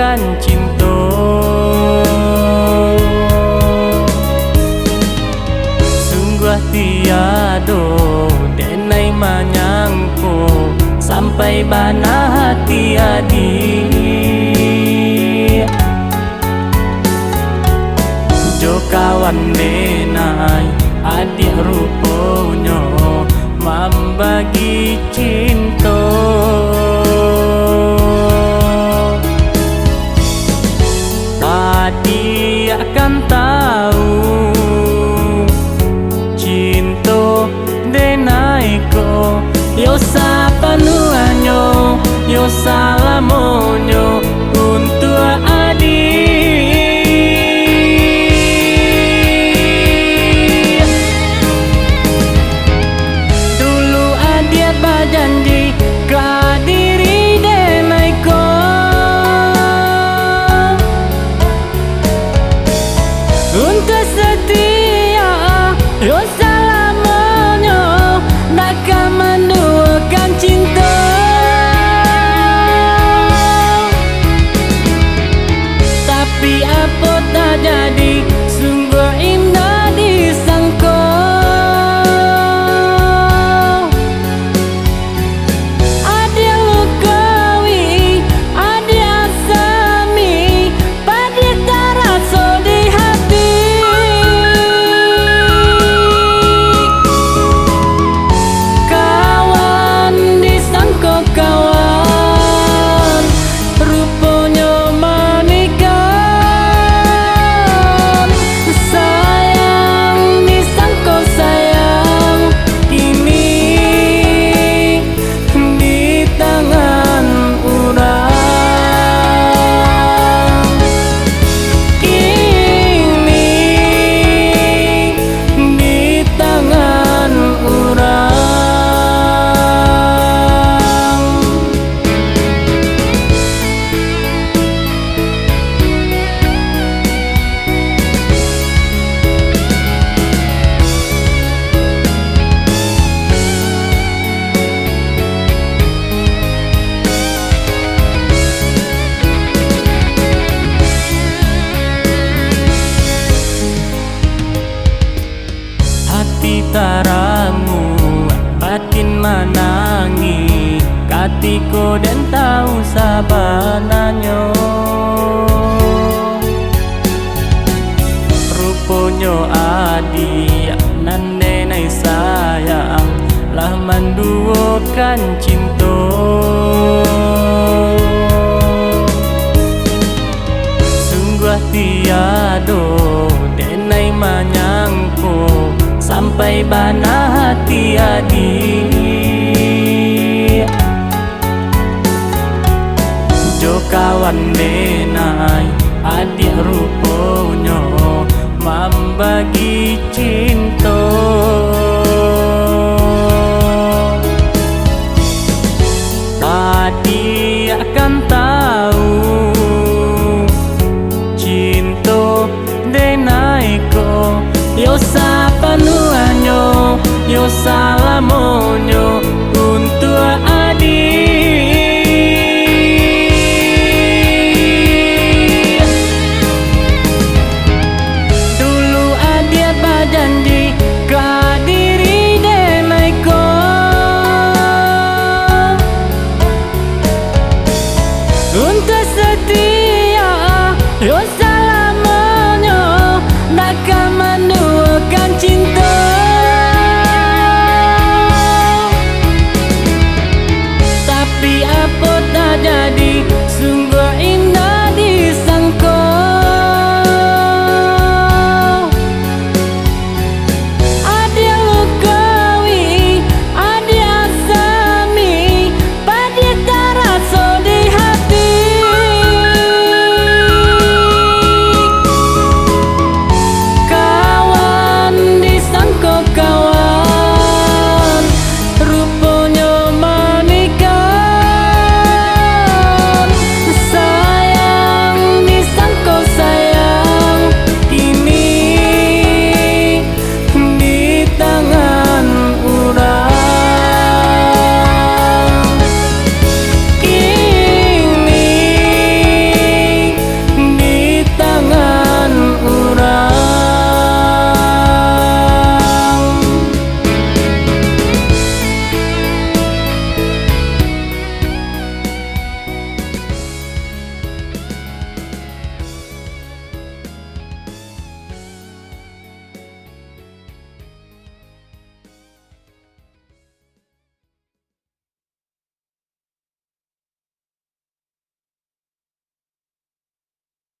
kan cinta. Sungguh tiado denai manyangko sampai bana hati adik. Jo kawan denai adik ruponyo membagi cinta. Adik akan tahu cinta denai ko yo sapanuanyo yo salamonyo untuk adik. Dulu adik berjanji ke diri denai ko untuk setia yo salamonyo nakkan menduakan cinta. Tapi apa tak jadi sungguh indah disangka. Adik lukawi, adik asami, pada terasa di hati. Kawan disangka kawan, rupanya manikan. Sayang disangka sayang, kini di tangan orang. Kini di tangan orang. Hati taramu, batin menangi, katiko dan tahu sabananyo. Ruponyo adik nan denai sayang lah menduakan cinta. Sungguh tiado denai manyangko sampai bana hati adik. Jo kawan denai adik ruponyo membagi cinta. Adik akan tahu cinta denai ko yo sapanuanyo yo salamonyo